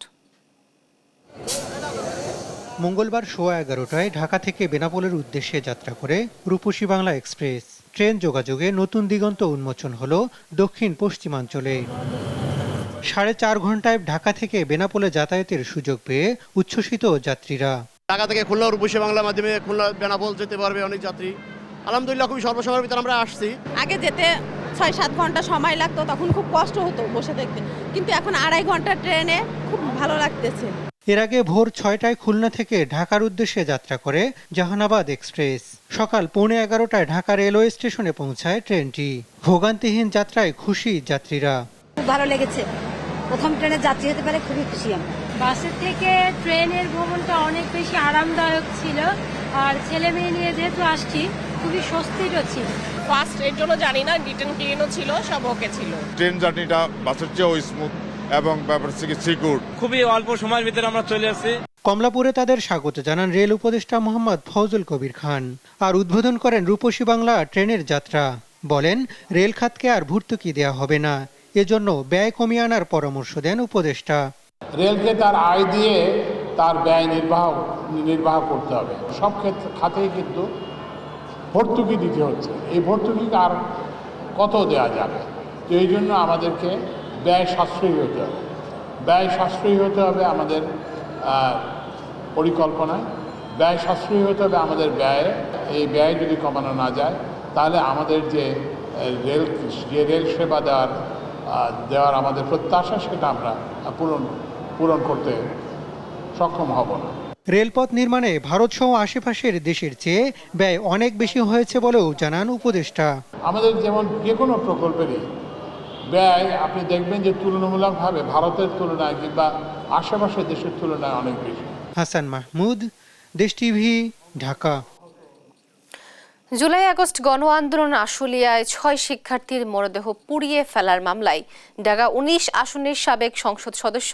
মঙ্গলবার 11:15টায় ঢাকা থেকে বেনাপোলের উদ্দেশ্যে যাত্রা করে রূপসী বাংলা এক্সপ্রেস ট্রেন যোগাযোগে নতুন দিগন্ত উন্মোচন হলো দক্ষিণ পশ্চিমাঞ্চলে। 4.5 ঘন্টায় ঢাকা থেকে বেনাপোলে যাতায়াতের সুযোগ পেয়ে উচ্ছ্বসিত যাত্রীরা। ঢাকা থেকে খুলনা রূপসী বাংলার মাধ্যমে খুলনা বেনাপোল যেতে পারবে অনেক যাত্রী। আলহামদুলিল্লাহ খুবই স্বল্প সময়ের ভিতরে আমরা আসছি। আগে যেতে 6-7 ঘন্টা সময় লাগতো, তখন খুব কষ্ট হতো বসে দেখতে, কিন্তু এখন 2.5 ঘন্টা ট্রেনে খুব ভালো লাগতেছে। এর আগে ভোর 6টায় খুলনা থেকে ঢাকার উদ্দেশ্যে যাত্রা করে জাহানাবাদ এক্সপ্রেস। সকাল 11:15টায় ঢাকা রেলওয়ে স্টেশনে পৌঁছায় ট্রেনটি। ভোগান্তিহীন যাত্রায় খুশি যাত্রীরা। খুব ভালো লেগেছে, প্রথম ট্রেনে যাত্রী হতে পারে খুবই খুশি আমি। বাসের থেকে ট্রেনের ভ্রমণটা অনেক বেশি আরামদায়ক ছিল, আর ছেলে মেয়ে নিয়ে যেহেতু আসছি খুবই স্বস্তিরও ছিল। ফার্স্ট এর জন্য জানি না, রিটার্ন ক্লিনও ছিল, সব ওকে ছিল। ট্রেন জার্নিটা বাসের চেয়েও স্মুথ এবং ব্যাপার থেকে সিকিউর। খুবই অল্প সময়ের ভিতরে আমরা চলে আসছি। কমলাপুরে তাদের স্বাগত জানান রেল উপদেষ্টা মোহাম্মদ ফজলুল কবির খান, আর উদ্বোধন করেন রূপসী বাংলা ট্রেনের যাত্রা। বলেন রেল খাতকে আর ভর্তুকি দেওয়া হবে না, এজন্য ব্যয় কমিয়ে আনার পরামর্শ দেন উপদেষ্টা। রেলকে তার আয় দিয়ে তার ব্যয় নির্বাহ করতে হবে। সব খাতেই কিন্তু ভর্তুকি দিতে হচ্ছে, এই ভর্তুকি আর কত দেওয়া যাবে? তো এই জন্য আমাদেরকে ব্যয় সাশ্রয়ী হতে হবে। ব্যয় সাশ্রয়ী হতে হবে আমাদের পরিকল্পনায়, ব্যয় সাশ্রয়ী হতে হবে আমাদের ব্যয়ে। এই ব্যয় যদি কমানো না যায় তাহলে আমাদের যে রেল সেবা দেওয়ার আমাদের প্রত্যাশা, সেটা আমরা পূরণ করতে সক্ষম হব না। রেলপথ নির্মাণে ভারত সহ আশেপাশের দেশের চেয়ে ব্যয় অনেক বেশি হয়েছে বলেও জানান উপদেষ্টা। আমাদের যেমন যে কোনো প্রকল্পেরই ব্যয় আপনি দেখবেন যে তুলনামূলকভাবে ভারতের তুলনায় কিংবা আশেপাশের দেশের তুলনায় অনেক বেশি। হাসান মাহমুদ, দেশ টিভি, ঢাকা। জুলাই আগস্ট গণ আন্দোলন আশুলিয়ায় 6 শিক্ষার্থীর মরদেহ পুড়িয়ে ফেলার মামলায় ঢাকা 19 আসনের সাবেক সংসদ সদস্য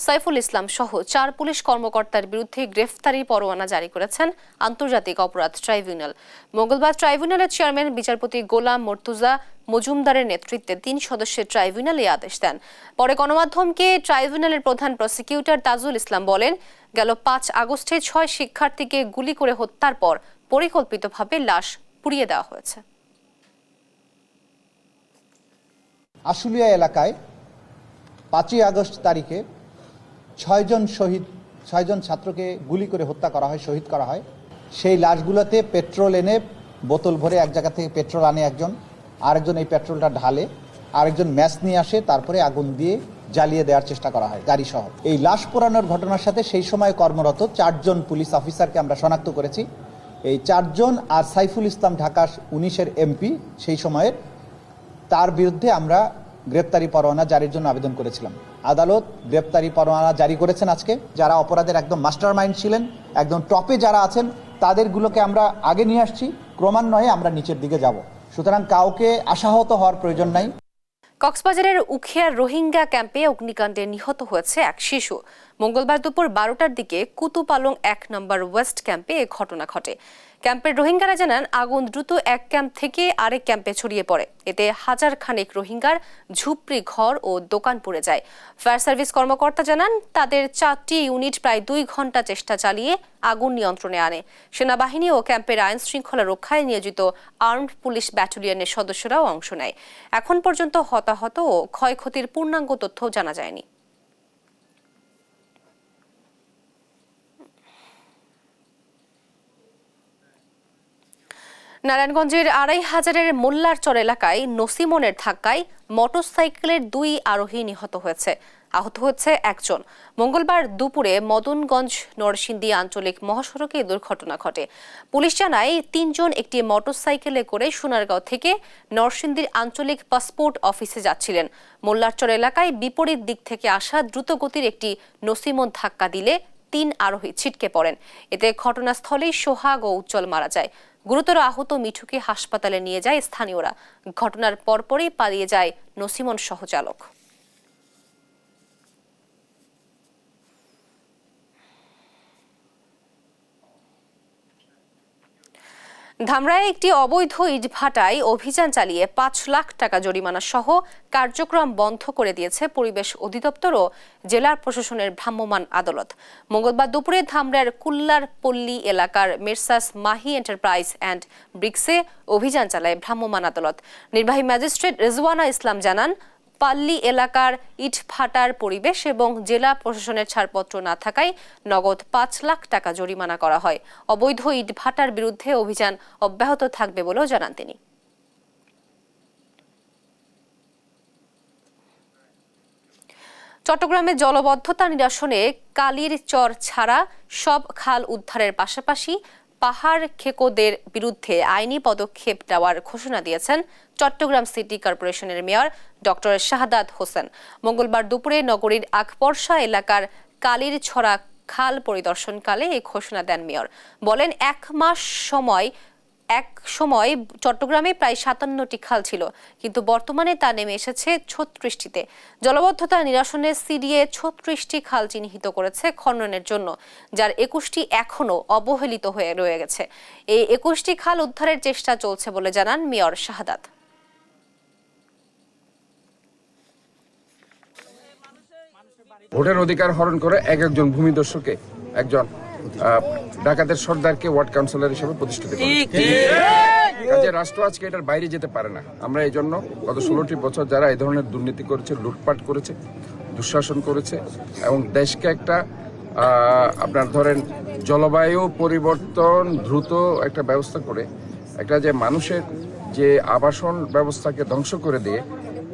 সাইফুল ইসলাম সহ 4 পুলিশ কর্মকর্তার বিরুদ্ধে গ্রেফতারি পরোয়ানা জারি করেছেন আন্তর্জাতিক অপরাধ ট্রাইব্যুনাল। মঙ্গলবার ট্রাইব্যুনালের চেয়ারম্যান বিচারপতি গোলাম মর্তুজা মজুমদারের নেতৃত্বে 3 সদস্যের ট্রাইব্যুনাল এই আদেশ দেন। পরে গণমাধ্যমকে ট্রাইব্যুনালের প্রধান প্রসিকিউটর তাজুল ইসলাম বলেন, গেল 5 আগস্টে 6 শিক্ষার্থীকে গুলি করে হত্যার পর পরিকল্পিতভাবে লাশ পুড়িয়ে দেওয়া হয়েছে। আশুলিয়া এলাকায় 5ই আগস্ট তারিখে 6 জন ছাত্রকে গুলি করে হত্যা করা হয়, শহীদ করা হয়। সেই লাশগুলোতে পেট্রোল এনে বোতল ভরে এক জায়গা থেকে পেট্রোল আনে একজন, আরেকজন এই পেট্রোলটা ঢালে, আরেকজন ম্যাচ নিয়ে আসে, তারপরে আগুন দিয়ে জ্বালিয়ে দেওয়ার চেষ্টা করা হয় গাড়ি সহ। এই লাশ পোড়ানোর ঘটনার সাথে সেই সময় কর্মরত 4 জন পুলিশ অফিসারকে আমরা শনাক্ত করেছি। এই 4 জন আর সাইফুল ইসলাম ঢাকা 19-এর এমপি সেই সময়ের, তার বিরুদ্ধে আমরা গ্রেপ্তারি পরোয়ানা জারির জন্য আবেদন করেছিলাম। আদালত গ্রেপ্তারি পরোয়ানা জারি করেছেন আজকে। যারা অপরাধের একদম মাস্টার মাইন্ড ছিলেন, একদম টপে যারা আছেন, তাদেরগুলোকে আমরা আগে নিয়ে আসছি, ক্রমান্বয়ে আমরা নিচের দিকে যাব। সুতরাং কাউকে আশাহত হওয়ার প্রয়োজন নাই। কক্সবাজারের উখিয়ার রোহিঙ্গা ক্যাম্পে অগ্নিকাণ্ডে নিহত হয়েছে এক শিশু। মঙ্গলবার দুপুর 12টার দিকে কুতুপালং 1 নম্বর ওয়েস্ট ক্যাম্পে এ ঘটনা ঘটে। ক্যাম্পের রোহিঙ্গারা জানান, আগুন দ্রুত এক ক্যাম্প থেকে আরেক ক্যাম্পে ছড়িয়ে পড়ে। এতে হাজার খানেক রোহিঙ্গার ঝুপড়ি ঘর ও দোকান পুড়ে যায়। ফায়ার সার্ভিস কর্মকর্তা জানান, তাদের 4টি ইউনিট প্রায় 2 ঘন্টা চেষ্টা চালিয়ে আগুন নিয়ন্ত্রণে আনে। সেনাবাহিনী ও ক্যাম্পের আইন শৃঙ্খলা রক্ষায় নিয়োজিত আর্মড পুলিশ ব্যাটালিয়নের সদস্যরাও অংশ নেয়। এখন পর্যন্ত হতাহত ও ক্ষয়ক্ষতির পূর্ণাঙ্গ তথ্য জানা যায়নি। নারায়ণগঞ্জের ২৫০০-এর মোল্লারচর এলাকায় নসিমনের ধাক্কায় মোটরসাইকেলের ২ আরোহী নিহত হয়েছে। আহত হয়েছে একজন। মঙ্গলবার দুপুরে মদনগঞ্জ নরসিংদী আঞ্চলিক মহাসড়কে দুর্ঘটনা ঘটে। পুলিশ জানায় ৩ জন একটি মোটরসাইকেলে করে সোনারগাঁও থেকে নরসিংদীর আঞ্চলিক পাসপোর্ট অফিসে যাচ্ছিলেন। মোল্লারচর এলাকায় বিপরীত দিক থেকে আসা দ্রুতগতির একটি নসিমন ধাক্কা দিলে ৩ আরোহী ছিটকে পড়েন। এতে ঘটনাস্থলেই সোহাগ ও উজ্জ্বল মারা যায়। গুরুতর আহত মিঠুকে হাসপাতালে নিয়ে যায় স্থানীয়রা। ঘটনার পরপরই পালিয়ে যায় নসিমন সহচালক। ধামরায় একটি অবৈধ ইটভাটায় অভিযান চালিয়ে ৫ লাখ টাকা জরিমানা সহ কার্যক্রম বন্ধ করে দিয়েছে পরিবেশ অধিদপ্তর ও জেলা প্রশাসনের ভ্রাম্যমাণ আদালত। মঙ্গলবার দুপুরে ধামরার কুল্লার পল্লী এলাকার মেরসাস মাহি এন্টারপ্রাইজ অ্যান্ড ব্রিক্সে অভিযান চালায় ভ্রাম্যমাণ আদালত। নির্বাহী ম্যাজিস্ট্রেট রেজওয়ানা ইসলাম জানান, পাল্লী এলাকার ইটভাটার পরিবেশ এবং জেলা প্রশাসনের ছাড়পত্র না থাকায় নগদ ৫ লাখ টাকা জরিমানা করা হয়। অবৈধ ইটভাটার বিরুদ্ধে অভিযান অব্যাহত থাকবে বলেও জানান তিনি। চট্টগ্রামে জলবদ্ধতা নিরসনে কালির চর ছাড়া সব খাল উদ্ধারের পাশাপাশি পাহাড় খেকোদের বিরুদ্ধে আইনি পদক্ষেপ নেওয়ার ঘোষণা দিয়েছেন চট্টগ্রাম সিটি কর্পোরেশনের মেয়র ডক্টর শাহাদাত হোসেন। মঙ্গলবার দুপুরে নগরীর আকবর্ষা এলাকার কালির ছড়া খাল পরিদর্শনকালে এই ঘোষণা দেন মেয়র। বলেন, এক সময় চট্টগ্রামে প্রায় ৫৭টি খাল ছিল, কিন্তু বর্তমানে তা নেমে এসেছে ৩৬টিতে। জলবদ্ধতা নিরসনে সিডিএ ৩৬টি খাল চিহ্নিত করেছে খননের জন্য, যার ২১টি এখনও অবহেলিত হয়ে রয়ে গেছে। এই ২১টি খাল উদ্ধারের চেষ্টা চলছে বলে জানান মেয়র শাহাদাত। ভোটের অধিকার হরণ করে একজন ভূমিদস্যুকে, একজন ডাকাতের সর্দারকে ওয়ার্ড কাউন্সিলর হিসেবে প্রতিষ্ঠিত করে। কাজে রাষ্ট্র আজকে এটার বাইরে যেতে পারে না। আমরা এই জন্য গত ১৬টি বছর যারা এই ধরনের দুর্নীতি করেছে, লুটপাট করেছে, দুঃশাসন করেছে এবং দেশকে একটা আপনার ধরেন জলবায়ু পরিবর্তন দ্রুত একটা ব্যবস্থা করে একটা যে মানুষের যে আবাসন ব্যবস্থাকে ধ্বংস করে দিয়ে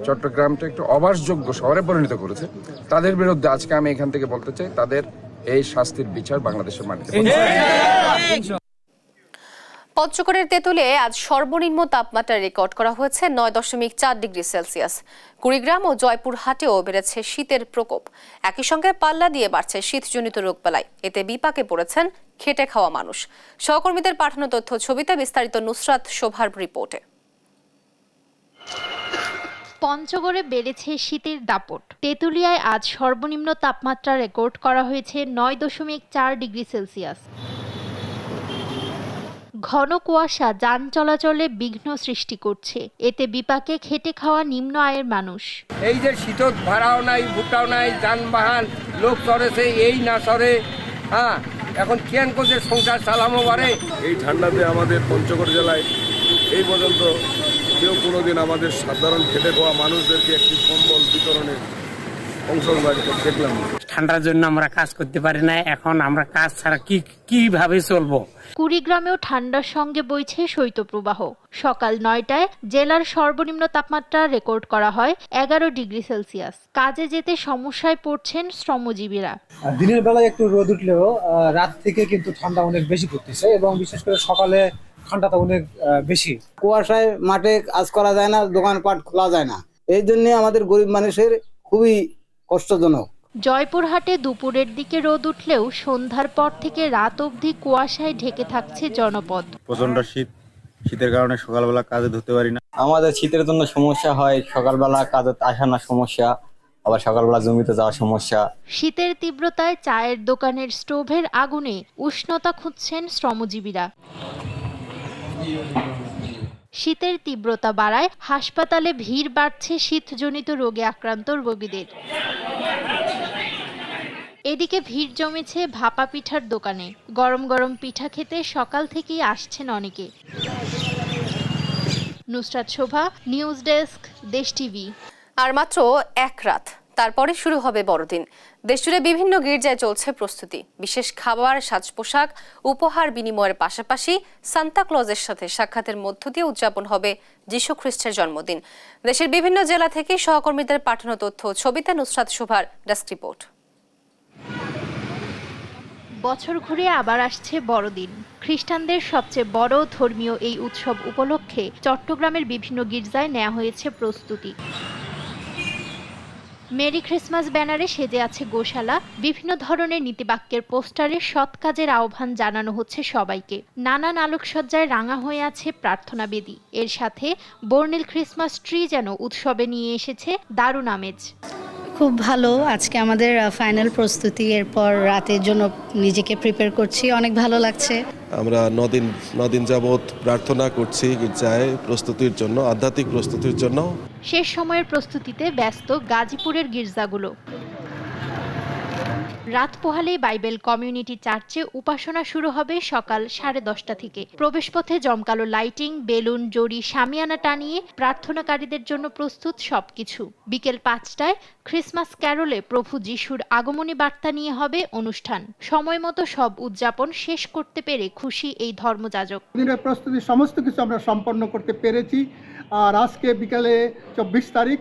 চট্টগ্রামটা একটু অবাসযোগ্য শহরে পরিণত করেছে, তাদের বিরুদ্ধে আজকে আমি এখান থেকে বলতে চাই, তাদের এই শাস্তির বিচার বাংলাদেশের মাটিতে। পঞ্চগড়ের তেঁতুলে আজ সর্বনিম্ন তাপমাত্রা রেকর্ড করা হয়েছে ৯.৪ ডিগ্রি সেলসিয়াস। কুড়িগ্রাম ও জয়পুরহাটেও বেড়েছে শীতের প্রকোপ। একই সঙ্গে পাল্লা দিয়ে বাড়ছে শীতজনিত রোগবালাই। এতে বিপাকে পড়েছেন খেটে খাওয়া মানুষ। সহকর্মীদের পাঠানো তথ্য ছবিতে বিস্তারিত নুসরাত শোভার রিপোর্টে। পঞ্চগড়ে বেড়েছে শীতের দাপট। তেঁতুলিয়ায় আজ সর্বনিম্ন তাপমাত্রা রেকর্ড করা হয়েছে ৯.৪ ডিগ্রি সেলসিয়াস। ঘন কুয়াশা যান চলাচলে বিঘ্ন সৃষ্টি করছে। এতে বিপাকে খেটে খাওয়া নিম্ন আয়ের মানুষ। এই যে শীতত ভাড়াও নাই, ভুটাও নাই, যানবাহন লোক চড়েছে, এই না চড়ে, হ্যাঁ এখন কেন করছে সংসার চালামো পারে। এই ঠান্ডাতে আমাদের পঞ্চগড় জেলায় এই পর্যন্ত কেউ কোনোদিন আমাদের সাধারণ খেটে খাওয়া মানুষদেরকে একটি কম্বল বিতরণের অংশগ্রহণ দেখলাম। ঠান্ডার জন্য আমরা কাজ করতে পারি না, এখন আমরা কাজ ছাড়া কিভাবে চলবো। কুড়িগ্রামেও ঠান্ডার সঙ্গে বইছে শৈত্যপ্রবাহ। সকাল ৯টায় জেলার সর্বনিম্ন তাপমাত্রা রেকর্ড করা হয় ১১ ডিগ্রি সেলসিয়াস। কাজে যেতে সমস্যায় পড়ছেন শ্রমজীবীরা। দিনের বেলায় একটু রোদ উঠলেও রাত থেকে কিন্তু ঠান্ডা অনেক বেশি পড়তেছে এবং বিশেষ করে সকালে ঠান্ডাটা অনেক বেশি। কুয়াশায় মাঠে কাজ করা যায় না, দোকানপাট খোলা যায় না, এই জন্য আমাদের গরিব মানুষের খুবই কষ্টজনক। জয়পুরহাটে দুপুরের দিকে রোদ উঠলেও সন্ধ্যার পর থেকে রাত অবধি কুয়াশায় ঢেকে থাকছে জনপদ। প্রচন্ড শীতের কারণে সকালবেলা কাজে ধরতে পারি না। আমাদের শীতের জন্য সমস্যা হয়, সকালবেলা কাজে আসা না সমস্যা, আবার সকালবেলা জমিতে যাওয়ার সমস্যা। শীতের তীব্রতায় চায়ের দোকানের স্টোভের আগুনে উষ্ণতা খুঁজছেন শ্রমজীবীরা। শীতের তীব্রতা বাড়ায় হাসপাতালে ভিড় বাড়ছে শীতজনিত রোগে আক্রান্ত রোগীদের। এদিকে ভিড় জমেছে ভাপা পিঠার দোকানে। গরম গরম পিঠা খেতে সকাল থেকেই আসছেন অনেকে। Nusrat Shobha, news desk, Desh TV. আর মাত্র এক রাত, তারপরে শুরু হবে বড়দিন। দেশজুড়ে বিভিন্ন গির্জায় চলছে প্রস্তুতি। বিশেষ খাবার, সাজ পোশাক, উপহার বিনিময়ের পাশাপাশি সান্তা ক্লজের সাথে সাক্ষাতের মধ্য দিয়ে উদযাপন হবে যীশু খ্রিস্টের জন্মদিন। দেশের বিভিন্ন জেলা থেকে সহকর্মীদের পাঠানো তথ্য ও ছবিতে নুসরাত শোভার ডেস্ক রিপোর্ট। বছর ঘুরে আবার আসছে বড়দিন। খ্রিস্টানদের সবচেয়ে বড় ধর্মীয় এই উৎসব উপলক্ষে চট্টগ্রামের বিভিন্ন গির্জায় নেওয়া হয়েছে প্রস্তুতি। মেরি ক্রিসমাস ব্যানারে সেজে আছে গোশালা। বিভিন্ন ধরনের নীতিবাক্যের পোস্টারে সৎ কাজের আহ্বান জানানো হচ্ছে সবাইকে। নানান আলোকসজ্জায় রাঙা হয়ে আছে প্রার্থনা বেদি। এর সাথে বর্ণিল ক্রিসমাস ট্রি যেন উৎসবে নিয়ে এসেছে দারুণ আমেজ। খুব ভালো। আজকে আমাদের ফাইনাল প্রস্তুতি, এরপর রাতের জন্য নিজেকে প্রিপেয়ার করছি। অনেক ভালো লাগছে। আমরা নদিন যাবৎ প্রার্থনা করছি গির্জায় প্রস্তুতির জন্য, আধ্যাত্মিক প্রস্তুতির জন্য। শেষ সময়ের প্রস্তুতিতে ব্যস্ত গাজীপুরের গির্জাগুলো। রাত পোহালেই বাইবেল কমিউনিটি চার্চে উপাসনা শুরু হবে সকাল 10:30 থেকে। প্রবেশপথে জমকালো লাইটিং, বেলুন, জড়ি, শামিয়ানা টানিয়ে প্রার্থনাকারীদের জন্য প্রস্তুত সবকিছু। বিকেল 5টায় ক্রিসমাস ক্যারলে প্রভু যিশুর আগমনী বার্তা নিয়ে হবে অনুষ্ঠান। সময় মতো সব উদযাপন শেষ করতে পেরে খুশি এই ধর্মযাজক। দিনের প্রস্তুতি সমস্ত কিছু আমরা সম্পন্ন করতে পেরেছি। আর আজকে বিকালে 24 তারিখ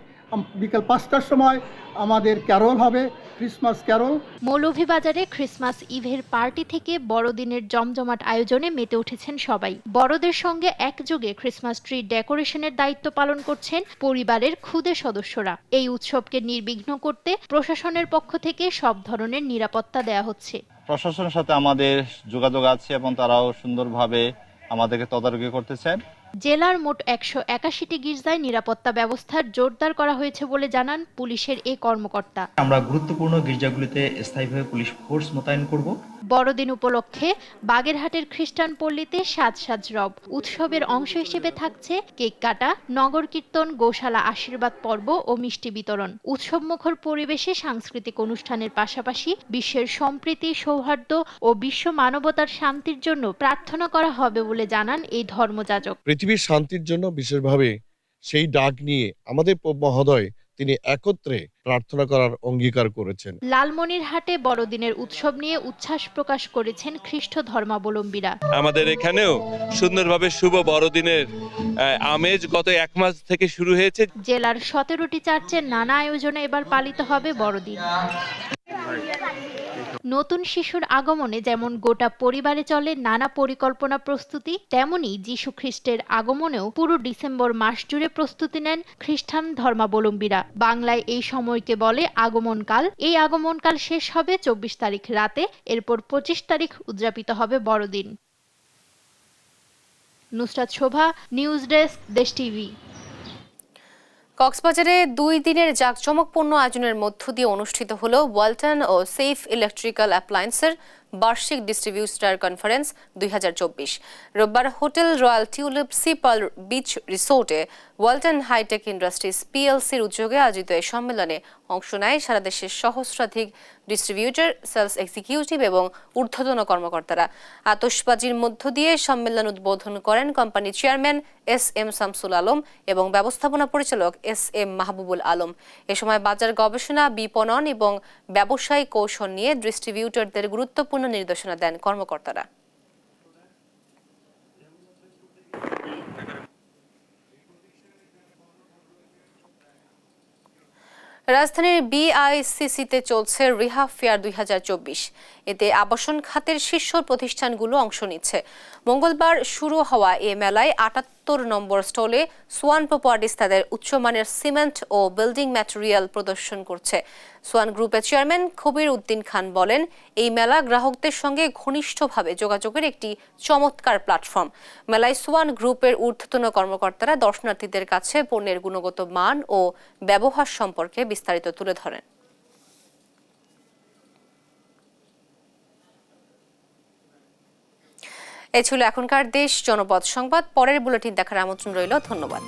বিকাল 5টার সময় আমাদের ক্যারল হবে, ক্রিসমাস ক্যারল। মৌলভীবাজারে ক্রিসমাস ইভের পার্টি থেকে বড়দিনের জমজমাট আয়োজনে মেতে উঠেছেন সবাই। বড়দের সঙ্গে একযোগে ক্রিসমাস ট্রি ডেকোরেশনের দায়িত্ব পালন করছেন পরিবারের ক্ষুদে সদস্যরা। এই উৎসবকে নির্বিঘ্ন করতে প্রশাসনের পক্ষ থেকে সব ধরনের নিরাপত্তা দেয়া হচ্ছে। প্রশাসনের সাথে আমাদের যোগাযোগ আছে এবং তারাও সুন্দরভাবে আমাদেরকে তদারকি করতেছেন। জেলার মোট 181টি গির্জায় নিরাপত্তা ব্যবস্থা জোরদার করা হয়েছে বলে জানান পুলিশের এই কর্মকর্তা। আমরা গুরুত্বপূর্ণ গির্জাগুলিতে স্থায়ীভাবে পুলিশ ফোর্স মোতায়েন করব। বড়দিন উপলক্ষে বাগেরহাটের খ্রিস্টান পল্লীতে সাজ রব। উৎসবের অংশ হিসেবে থাকছে কেক কাটা, নগর কীর্তন, গোশালা আশীর্বাদ পর্ব ও মিষ্টি বিতরণ। উৎসবমুখর পরিবেশে সাংস্কৃতিক অনুষ্ঠানের পাশাপাশি বিশ্বের সম্প্রীতি, সৌহার্দ্য ও বিশ্ব মানবতার শান্তির জন্য প্রার্থনা করা হবে বলে জানান এই ধর্মযাজক। পৃথিবীর শান্তির জন্য বিশেষভাবে সেই ডাক নিয়ে আমাদের মহোদয় তিনি একত্রে প্রার্থনা করার অঙ্গীকার করেছেন। লালমনিরহাটে বড়দিনের উৎসব নিয়ে উচ্ছ্বাস প্রকাশ করেছেন খ্রিস্ট ধর্মাবলম্বীরা। আমাদের এখানেও সুন্দরভাবে শুভ বড়দিনের আমেজ গত 1 মাস থেকে শুরু হয়েছে। জেলার 17টি চার্চে নানা আয়োজনে এবার পালিত হবে বড়দিন। নতুন শিশুর আগমনে যেমন গোটা পরিবারে চলে নানা পরিকল্পনা প্রস্তুতি, তেমনি যীশু খ্রিস্টের আগমনেও পুরো ডিসেম্বর মাস জুড়ে প্রস্তুতি নেন খ্রিস্টান ধর্মাবলম্বীরা। বাংলায় এই সময়কে বলে আগমনকাল। এই আগমনকাল শেষ হবে 24 তারিখ রাতে, এরপর 25 তারিখ উদযাপিত হবে বড়দিন। Nusrat Shobha, news desk, Desh TV. কক্সবাজারে 2 দিনের জাঁকজমকপূর্ণ আয়োজনের মধ্য দিয়ে অনুষ্ঠিত হলো ওয়ালটন ও সেফ ইলেকট্রিক্যাল অ্যাপ্লায়েন্সের বার্ষিক ডিস্ট্রিবিউটর কনফারেন্স 2024। রোববার hotel Royal Tulip Sea Pearl Beach রিসোর্টে ওয়ালটন হাইটেক ইন্ডাস্ট্রিজ পিএলসির উদ্যোগে আয়োজিত এই সম্মেলনে অংশ নেয় সারা দেশের সহস্রাধিক ডিস্ট্রিবিউটর, সেলস এক্সিকিউটিভ এবং ঊর্ধ্বতন কর্মকর্তারা। আতশবাজির মধ্য দিয়ে সম্মেলন উদ্বোধন করেন কোম্পানির চেয়ারম্যান SM শামসুল আলম এবং ব্যবস্থাপনা পরিচালক SM মাহবুবুল আলম। এ সময় বাজার গবেষণা, বিপণন এবং ব্যবসায়িক কৌশল নিয়ে ডিস্ট্রিবিউটরদের গুরুত্বপূর্ণ নির্দেশনা দেন কর্মকর্তারা। রাজধানীর BICC-তে চলছে রিহা ফেয়ার 2024। এতে আবাসন খাতের শীর্ষ প্রতিষ্ঠানগুলো অংশ নিচ্ছে। মঙ্গলবার শুরু হওয়া এ মেলায় 78 নম্বর স্টলে সোয়ান প্রপার্টিজ তাদের উচ্চমানের সিমেন্ট ও বিল্ডিং ম্যাটেরিয়াল প্রদর্শন করছে। সোয়ান গ্রুপের চেয়ারম্যান কবির উদ্দিন খান বলেন, এই মেলা গ্রাহকদের সঙ্গে ঘনিষ্ঠভাবে যোগাযোগের একটি চমৎকার প্ল্যাটফর্ম। মেলায় সোয়ান গ্রুপের ঊর্ধ্বতন কর্মকর্তারা দর্শনার্থীদের কাছে পণ্যের গুণগত মান ও ব্যবহার সম্পর্কে বিস্তারিত তুলে ধরেন। এ ছিল এখনকার দেশ জনপদ সংবাদ। পরের বুলেটিন দেখার আমন্ত্রণ রইল। ধন্যবাদ।